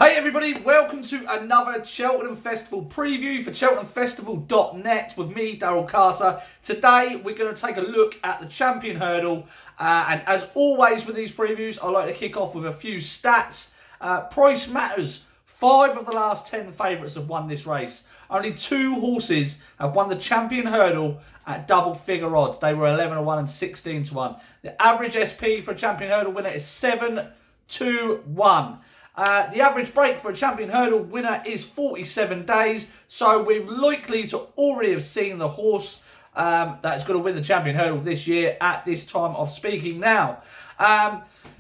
Hey everybody, welcome to another Cheltenham Festival preview for cheltenhamfestival.net with me, Daryl Carter. Today we're going to take a look at the Champion Hurdle, and as always with these previews, I like to kick off with a few stats. Price matters. 5 of the last 10 favourites have won this race. Only 2 horses have won the Champion Hurdle at double figure odds. They were 11-1 and 16-1. The average SP for a Champion Hurdle winner is 7-1. The average break for a Champion Hurdle winner is 47 days, so we're likely to already have seen the horse that's going to win the Champion Hurdle this year at this time of speaking now.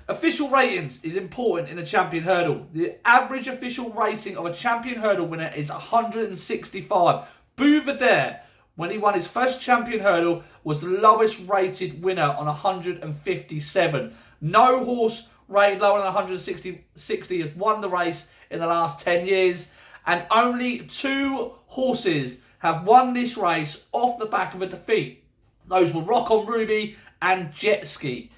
Official ratings is important in a Champion Hurdle. The average official rating of a Champion Hurdle winner is 165. Bouvardere, when he won his first Champion Hurdle, was the lowest rated winner on 157. No horse rated lower than 160 has won the race in the last 10 years, and only 2 horses have won this race off the back of a defeat. Those were Rock on Ruby and Jet Ski.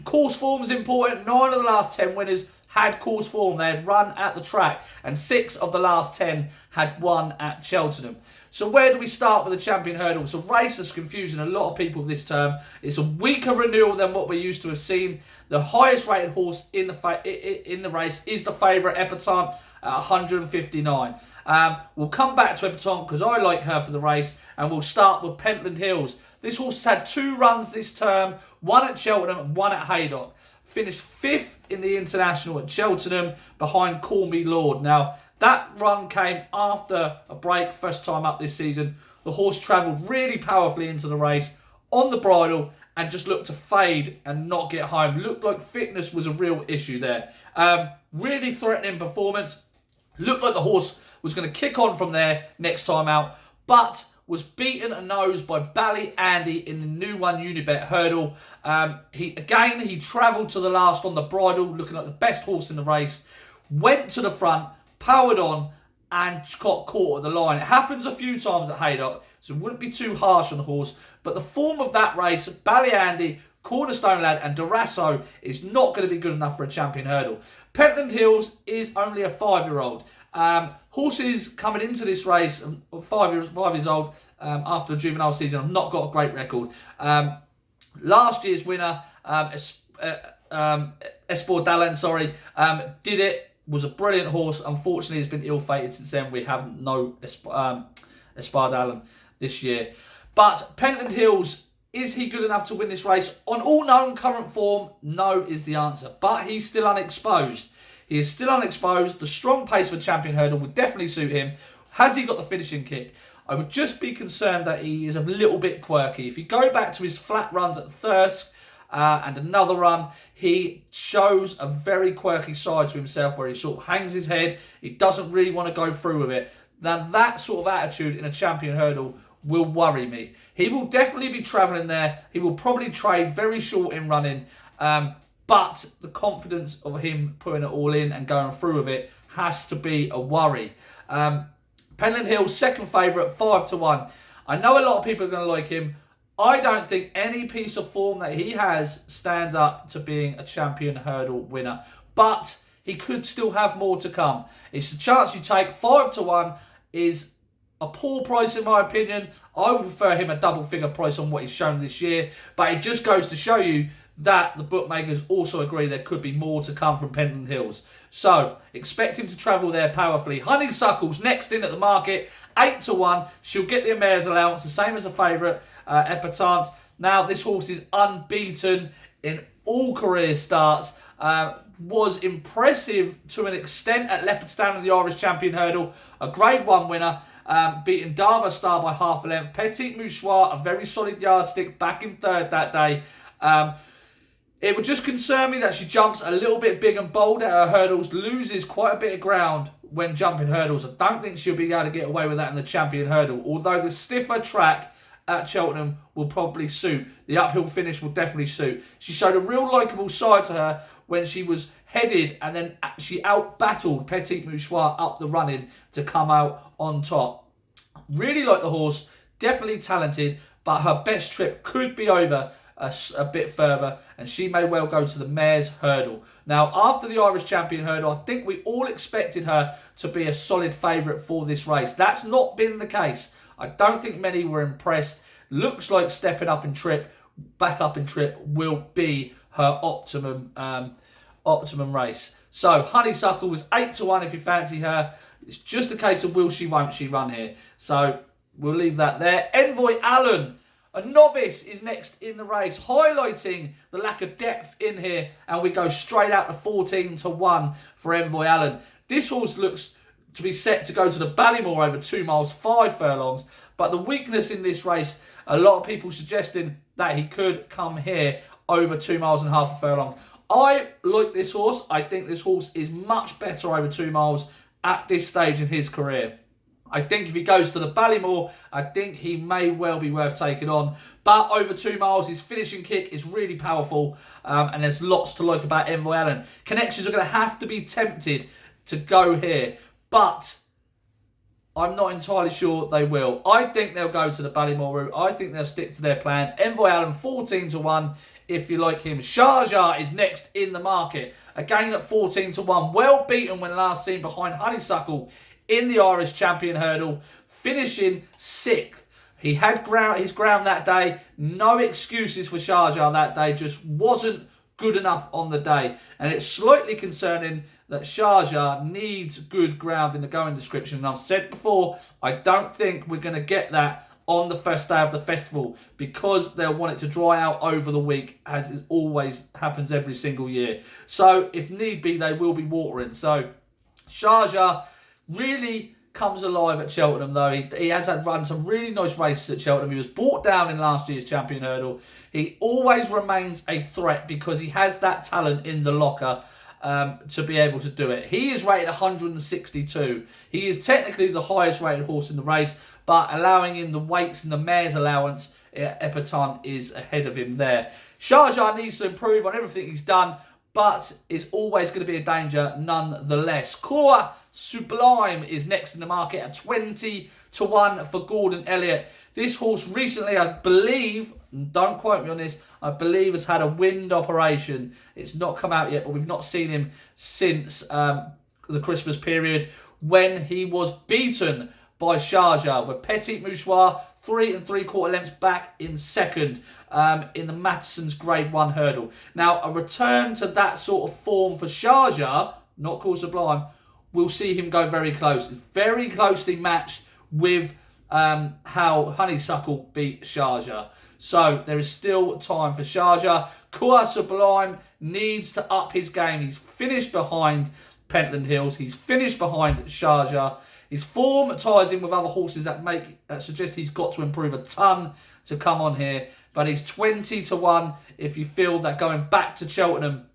Course form is important. 9 of the last 10 winners had course form. They had run at the track, and 6 of the last 10 had won at Cheltenham. So where do we start with the Champion Hurdle? It's a race that's confusing a lot of people this term. It's a weaker renewal than what we're used to have seen. The highest rated horse in the race is the favourite Epatante at 159. We'll come back to Epatante because I like her for the race, and we'll start with Pentland Hills. This horse has had 2 runs this term, one at Cheltenham and one at Haydock. Finished 5th in the International at Cheltenham behind Call Me Lord. Now, that run came after a break, first time up this season. The horse travelled really powerfully into the race on the bridle and just looked to fade and not get home. Looked like fitness was a real issue there. Really threatening performance. Looked like the horse was going to kick on from there next time out, but was beaten a nose by Bally Andy in the new one Unibet Hurdle. He travelled to the last on the bridle, looking like the best horse in the race. Went to the front, powered on, and got caught at the line. It happens a few times at Haydock, so it wouldn't be too harsh on the horse. But the form of that race, Bally Andy, Cornerstone Lad, and Durasso is not going to be good enough for a Champion Hurdle. Pentland Hills is only a 5-year-old. Horses coming into this race, 5 years old, after a juvenile season, have not got a great record. Last year's winner, Espadalen, did it. Was a brilliant horse. Unfortunately, has been ill-fated since then. We have no Espadalen this year. But Pentland Hills, is he good enough to win this race? On all known current form, no is the answer. But he's still unexposed. He is still unexposed. The strong pace of a Champion Hurdle would definitely suit him. Has he got the finishing kick? I would just be concerned that he is a little bit quirky. If you go back to his flat runs at Thirsk and another run, he shows a very quirky side to himself where he sort of hangs his head. He doesn't really want to go through with it. Now, that sort of attitude in a Champion Hurdle will worry me. He will definitely be travelling there. He will probably trade very short in running. But the confidence of him putting it all in and going through with it has to be a worry. Pentland Hills, second favourite, 5-1. I know a lot of people are going to like him. I don't think any piece of form that he has stands up to being a Champion Hurdle winner. But he could still have more to come. It's a chance you take. 5-1 is a poor price in my opinion. I would prefer him a double figure price on what he's shown this year. But it just goes to show you that the bookmakers also agree there could be more to come from Pentland Hills. So, expect him to travel there powerfully. Honeysuckle's next in at the market, 8-1. She'll get the mare's allowance, the same as the favourite, Epatante. Now, this horse is unbeaten in all career starts. Was impressive to an extent at Lepidstown in the Irish Champion Hurdle. A Grade 1 winner, beating Dava Star by half a length. Petit Mouchoir, a very solid yardstick, back in third that day. It would just concern me that she jumps a little bit big and bold at her hurdles, loses quite a bit of ground when jumping hurdles. I don't think she'll be able to get away with that in the Champion Hurdle, although the stiffer track at Cheltenham will probably suit. The uphill finish will definitely suit. She showed a real likeable side to her when she was headed, and then she out-battled Petit Mouchoir up the running to come out on top. Really like the horse, definitely talented, but her best trip could be over a bit further, and she may well go to the Mares Hurdle. Now, after the Irish Champion Hurdle, I think we all expected her to be a solid favourite for this race. That's not been the case. I don't think many were impressed. Looks like stepping up in trip, back up in trip, will be her optimum race. So, Honeysuckle was 8-1 if you fancy her. It's just a case of will she, won't she run here. So, we'll leave that there. Envoy Allen, a novice, is next in the race, highlighting the lack of depth in here. And we go straight out to 14-1 for Envoy Allen. This horse looks to be set to go to the Ballymore over 2 miles, 5 furlongs. But the weakness in this race, a lot of people suggesting that he could come here over 2.5 miles a furlong. I like this horse. I think this horse is much better over 2 miles at this stage in his career. I think if he goes to the Ballymore, I think he may well be worth taking on. But over 2 miles, his finishing kick is really powerful. And there's lots to like about Envoy Allen. Connections are going to have to be tempted to go here. But I'm not entirely sure they will. I think they'll go to the Ballymore route. I think they'll stick to their plans. Envoy Allen, 14-1 if you like him. Sharjah is next in the market. Again at 14-1. Well beaten when last seen behind Honeysuckle in the Irish Champion Hurdle, finishing 6th. He had his ground that day. No excuses for Sharjah that day. Just wasn't good enough on the day. And it's slightly concerning that Sharjah needs good ground in the going description. And I've said before, I don't think we're going to get that on the first day of the festival because they'll want it to dry out over the week, as it always happens every single year. So if need be, they will be watering. So Sharjah really comes alive at Cheltenham, though. He has had run some really nice races at Cheltenham. He was brought down in last year's Champion Hurdle. He always remains a threat because he has that talent in the locker to be able to do it. He is rated 162. He is technically the highest rated horse in the race, but allowing in the weights and the mare's allowance, Epatante is ahead of him there. Sharjah needs to improve on everything he's done, but is always going to be a danger nonetheless. Coeur Sublime is next in the market at 20-1 for Gordon Elliott. This horse recently, I believe, don't quote me on this, I believe has had a wind operation. It's not come out yet, but we've not seen him since the Christmas period when he was beaten by Sharjah with Petit Mouchoir 3 3/4 lengths back in second in the Mattison's Grade 1 hurdle. Now, a return to that sort of form for Sharjah, not Coeur Sublime, we'll see him go very close. It's very closely matched with how Honeysuckle beat Sharjah. So there is still time for Sharjah. Coeur Sublime needs to up his game. He's finished behind Pentland Hills. He's finished behind Sharjah. His form ties in with other horses that suggest he's got to improve a ton to come on here. But he's 20-1 if you feel that going back to Cheltenham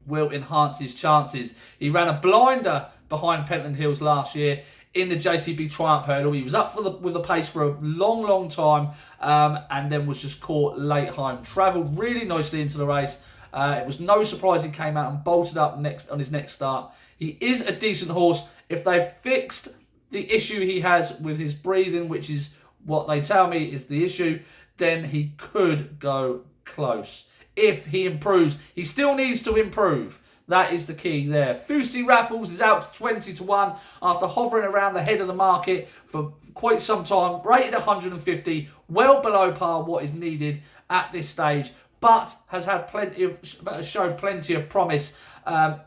will enhance his chances. He ran a blinder behind Pentland Hills last year in the JCB Triumph Hurdle. He was up with the pace for a long time and then was just caught late home. Travelled really nicely into the race. It was no surprise he came out and bolted up on his next start. He is a decent horse. If they've fixed the issue he has with his breathing, which is what they tell me is the issue, then he could go close. If he improves, he still needs to improve. That is the key there. Fusi Raffles is out to 20-1 after hovering around the head of the market for quite some time. Rated 150, well below par what is needed at this stage, but has had showed plenty of promise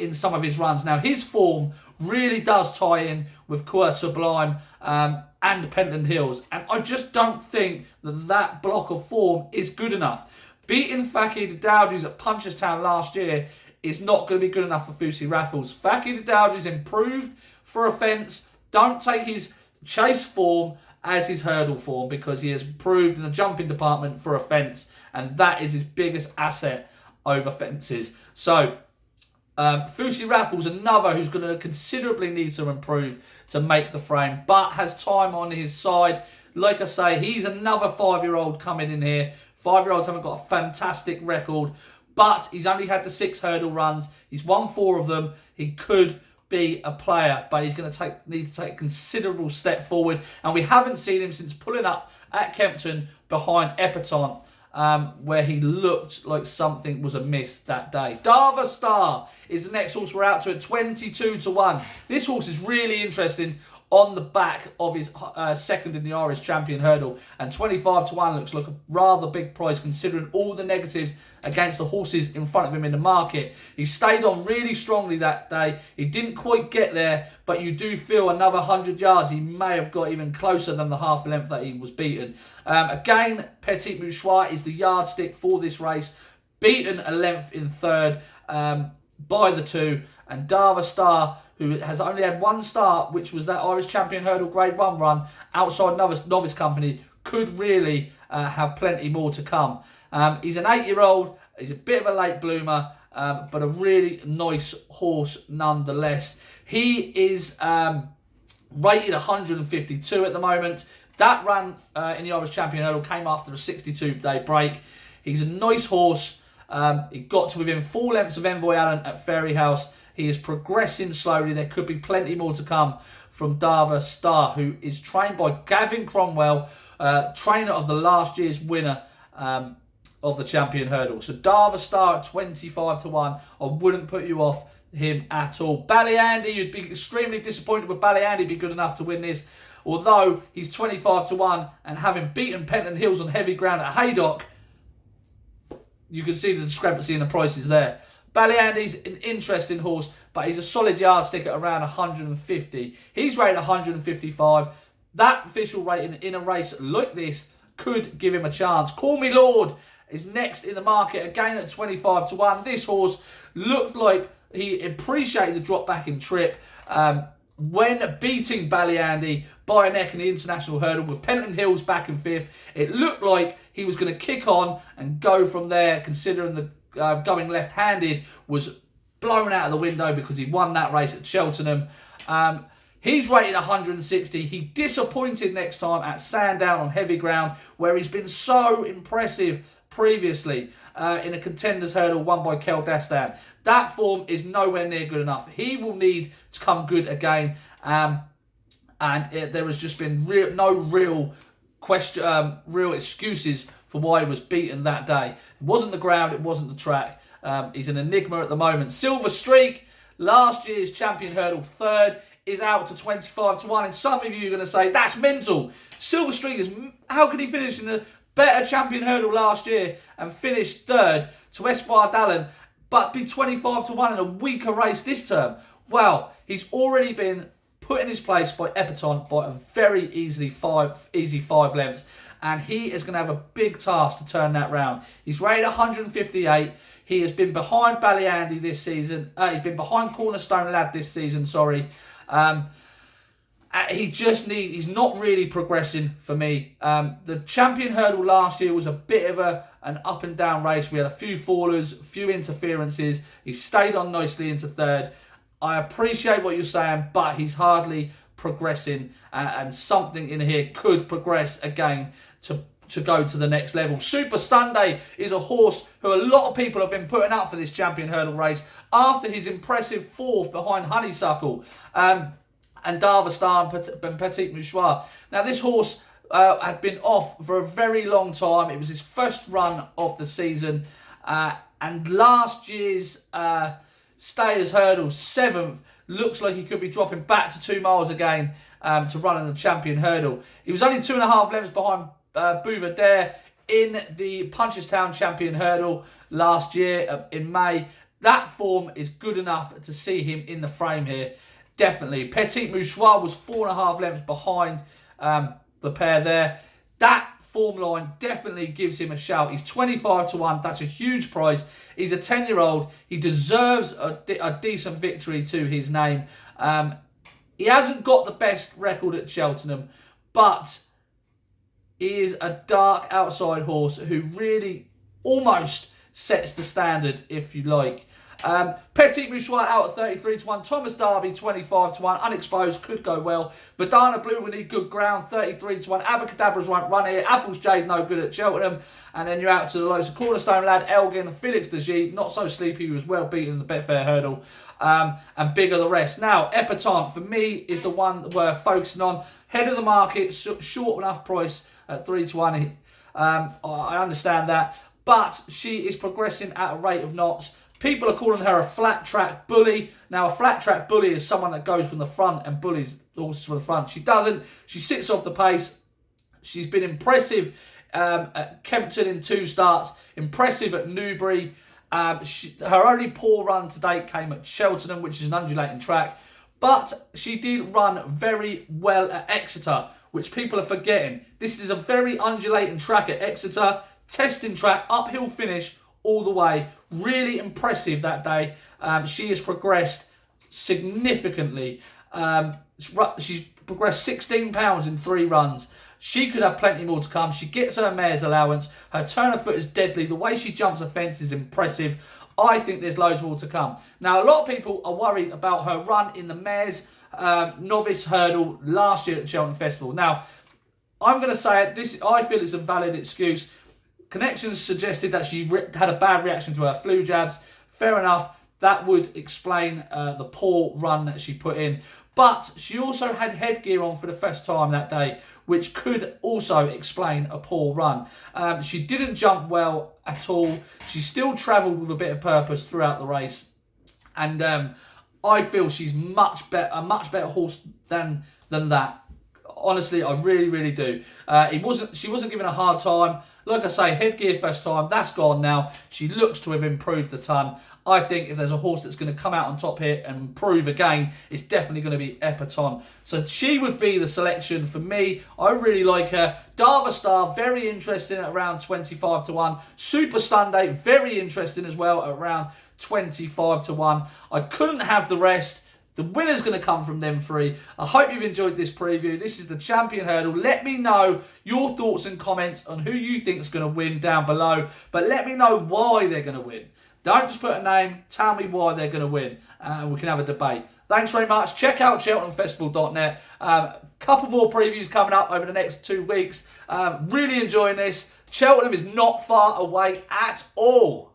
in some of his runs. Now, his form really does tie in with Coeur Sublime and Pentland Hills, and I just don't think that block of form is good enough. Beating Fakir the Dowdries at Punchestown last year is not going to be good enough for Fusi Raffles. Fakir the Dowdries improved for a fence. Don't take his chase form as his hurdle form because he has improved in the jumping department for a fence, and that is his biggest asset over fences. So, Fusi Raffles, another who's going to considerably need to improve to make the frame, but has time on his side. Like I say, he's another 5-year-old coming in here. 5-year-olds haven't got a fantastic record, but he's only had the 6 hurdle runs. He's won 4 of them. He could be a player, but he's going to need to take a considerable step forward. And we haven't seen him since pulling up at Kempton behind Epatante where he looked like something was amiss that day. Darva Star is the next horse we're out to at 22-1. This horse is really interesting on the back of his second in the Irish Champion Hurdle, and 25-1 looks like a rather big price considering all the negatives against the horses in front of him in the market. He stayed on really strongly that day. He didn't quite get there, but you do feel another 100 yards he may have got even closer than the half length that he was beaten. Again, Petit Mouchoir is the yardstick for this race, beaten a length in third by the two, and Darva Star, who has only had one start, which was that Irish Champion Hurdle Grade 1 run outside Novice Company, could really have plenty more to come. He's an 8-year-old. He's a bit of a late bloomer, but a really nice horse nonetheless. He is rated 152 at the moment. That run in the Irish Champion Hurdle came after a 62-day break. He's a nice horse. He got to within 4 lengths of Envoy Allen at Fairyhouse. He is progressing slowly. There could be plenty more to come from Darva Star, who is trained by Gavin Cromwell, trainer of the last year's winner of the Champion Hurdle. So Darva Star at 25-1. I wouldn't put you off him at all. Ballyandy, you'd be extremely disappointed with Ballyandy be good enough to win this. Although he's 25-1 and having beaten Pentland Hills on heavy ground at Haydock, you can see the discrepancy in the prices there. Ballyandy's an interesting horse, but he's a solid yardstick at around 150. He's rated 155. That official rating in a race like this could give him a chance. Call Me Lord is next in the market, again at 25-1. This horse looked like he appreciated the drop back in trip when beating Ballyandy by a neck in the International Hurdle with Pentland Hills back in 5th. It looked like he was going to kick on and go from there, considering the going left-handed was blown out of the window because he won that race at Cheltenham. He's rated 160. He disappointed next time at Sandown on heavy ground, where he's been so impressive previously in a contenders hurdle won by Kel Dastan. That form is nowhere near good enough. He will need to come good again. There has just been no real excuses for why he was beaten that day. It wasn't the ground, it wasn't the track. He's an enigma at the moment. Silver Streak, last year's Champion Hurdle third, is out to 25-1. And some of you are going to say, that's mental. Silver Streak is, how could he finish in a better Champion Hurdle last year and finish third to Espoir d'Allen, but be 25-1 in a weaker race this term? Well, he's already been put in his place by Epatante by a very easy 5 lengths. And he is going to have a big task to turn that round. He's rated 158. He has been behind Ballyandy this season. He's been behind Cornerstone Lad this season, sorry. He's not really progressing for me. The Champion Hurdle last year was a bit of an up and down race. We had a few fallers, a few interferences. He stayed on nicely into third. I appreciate what you're saying, but he's hardly progressing, and something in here could progress again to go to the next level. Super Sunday is a horse who a lot of people have been putting up for this Champion Hurdle race after his impressive 4th behind Honeysuckle and Darva Star and Petit Mouchoir. Now, this horse had been off for a very long time. It was his first run of the season, and last year's Stayers Hurdle 7th looks like he could be dropping back to 2 miles again to run in the Champion Hurdle. He was only 2.5 lengths behind Bouvardere in the Punchestown Champion Hurdle last year in May. That form is good enough to see him in the frame here, definitely. Petit Mouchoir was 4.5 lengths behind the pair there. That form line definitely gives him a shout. He's 25-1. That's a huge price. He's a 10-year-old. He deserves a decent victory to his name. He hasn't got the best record at Cheltenham, but he is a dark outside horse who really almost sets the standard, if you like. Petit Mouchoir out at 33-1. Thomas Darby 25-1. Unexposed, could go well. Verdana Blue will need good ground, 33-1. Abacadabra's won't run here. Apple's Jade no good at Cheltenham. And then you're out to the likes of Cornerstone Lad, Elgin, Felix de G. Not so sleepy, he was well beaten in the Betfair Hurdle. And bigger the rest. Now, Epatante, for me, is the one that we're focusing on. Head of the market, short enough price at 3-1. I understand that. But she is progressing at a rate of knots. People are calling her a flat track bully. Now, a flat track bully is someone that goes from the front and bullies the horses from the front. She doesn't. She sits off the pace. She's been impressive at Kempton in 2 starts. Impressive at Newbury. Her only poor run to date came at Cheltenham, which is an undulating track. But she did run very well at Exeter, which people are forgetting. This is a very undulating track at Exeter. Testing track, uphill finish all the way. Really impressive that day. She has progressed significantly. She's progressed 16 pounds in 3 runs. She could have plenty more to come. She gets her mare's allowance. Her turn of foot is deadly. The way she jumps a fence is impressive. I think there's loads more to come. Now, a lot of people are worried about her run in the mare's novice hurdle last year at the Cheltenham Festival. Now, I'm going to say it. I feel it's a valid excuse. Connections suggested that she had a bad reaction to her flu jabs. Fair enough. That would explain the poor run that she put in. But she also had headgear on for the first time that day, which could also explain a poor run. She didn't jump well at all. She still travelled with a bit of purpose throughout the race. And I feel she's a much better horse than that. Honestly, I really, really do. She wasn't given a hard time. Like I say, headgear first time, that's gone now. She looks to have improved a ton. I think if there's a horse that's going to come out on top here and improve again, it's definitely going to be Epatante. So she would be the selection for me. I really like her. Dava Star, very interesting at around 25 to 1. Super Sunday, very interesting as well at around 25 to 1. I couldn't have the rest. The winner's going to come from them 3. I hope you've enjoyed this preview. This is the Champion Hurdle. Let me know your thoughts and comments on who you think is going to win down below. But let me know why they're going to win. Don't just put a name. Tell me why they're going to win. And we can have a debate. Thanks very much. Check out CheltenhamFestival.net. Couple more previews coming up over the next 2 weeks. Really enjoying this. Cheltenham is not far away at all.